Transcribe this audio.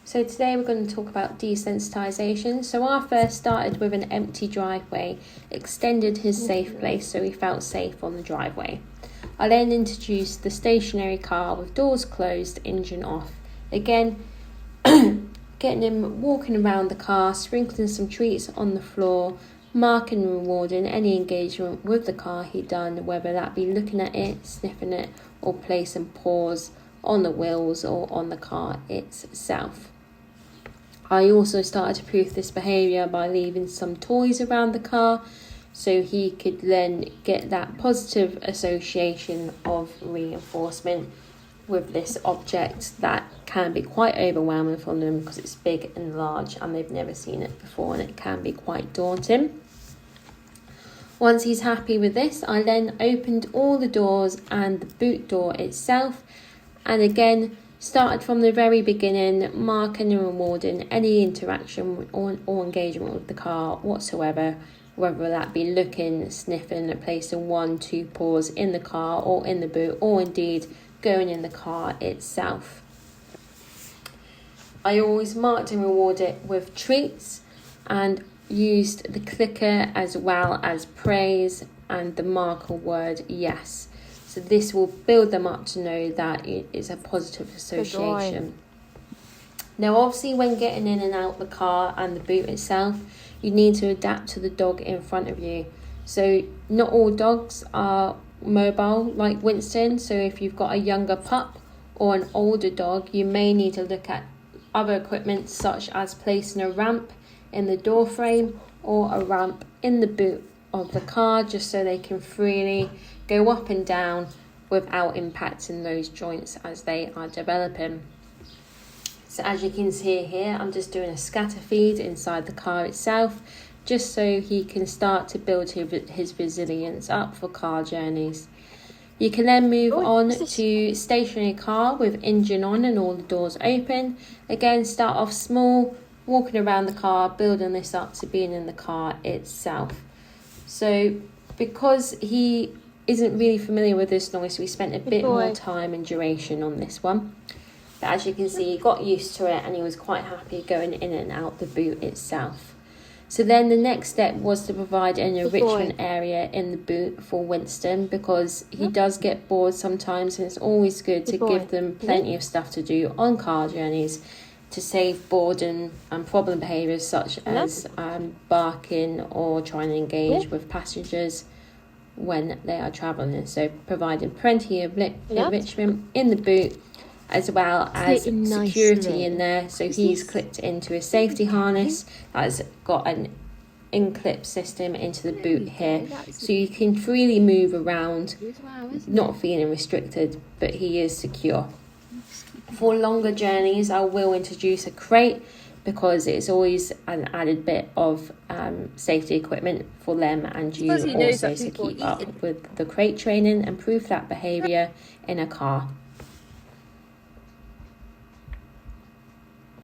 So today we're going to talk about desensitisation. So our first started with an empty driveway, extended his safe place so he felt safe on the driveway. I then introduced the stationary car with doors closed, engine off. Again, getting him walking around the car, sprinkling some treats on the floor, marking and rewarding any engagement with the car he'd done, whether that be looking at it, sniffing it, or placing paws on the wheels or on the car itself. I also started to proof this behaviour by leaving some toys around the car so he could then get that positive association of reinforcement with this object that can be quite overwhelming for them because it's big and large and they've never seen it before, and it can be quite daunting. Once he's happy with this, I then opened all the doors and the boot door itself, and again started from the very beginning, marking and rewarding any interaction or engagement with the car whatsoever, whether that be looking, sniffing, placing 1-2 paws in the car or in the boot, or indeed going in the car itself. I always marked and rewarded it with treats and used the clicker as well as praise and the marker word yes. So this will build them up to know that it's a positive association. Now obviously when getting in and out the car and the boot itself, you need to adapt to the dog in front of you. So not all dogs are mobile like Winston, so if you've got a younger pup or an older dog, you may need to look at other equipment such as placing a ramp in the door frame or a ramp in the boot of the car, just so they can freely go up and down without impacting those joints as they are developing. So as you can see here, I'm just doing a scatter feed inside the car itself, just so he can start to build his resilience up for car journeys. You can then move on to stationary car with engine on and all the doors open. Again, start off small, walking around the car, building this up to being in the car itself. So because he isn't really familiar with this noise, we spent a bit more time and duration on this one. But as you can see, he got used to it and he was quite happy going in and out the boot itself. So then the next step was to provide an enrichment area in the boot for Winston, because he does get bored sometimes, and it's always good to give them plenty of stuff to do on car journeys to save boredom and problem behaviours such as barking or trying to engage with passengers when they are travelling. So providing plenty of enrichment in the boot, as well as security in there. So he's clipped into a safety harness that's got an in-clip system into the boot here, so you can freely move around, not feeling restricted, but he is secure. For longer journeys, I will introduce a crate, because it's always an added bit of safety equipment for them and you also to keep up with the crate training and proof that behaviour in a car.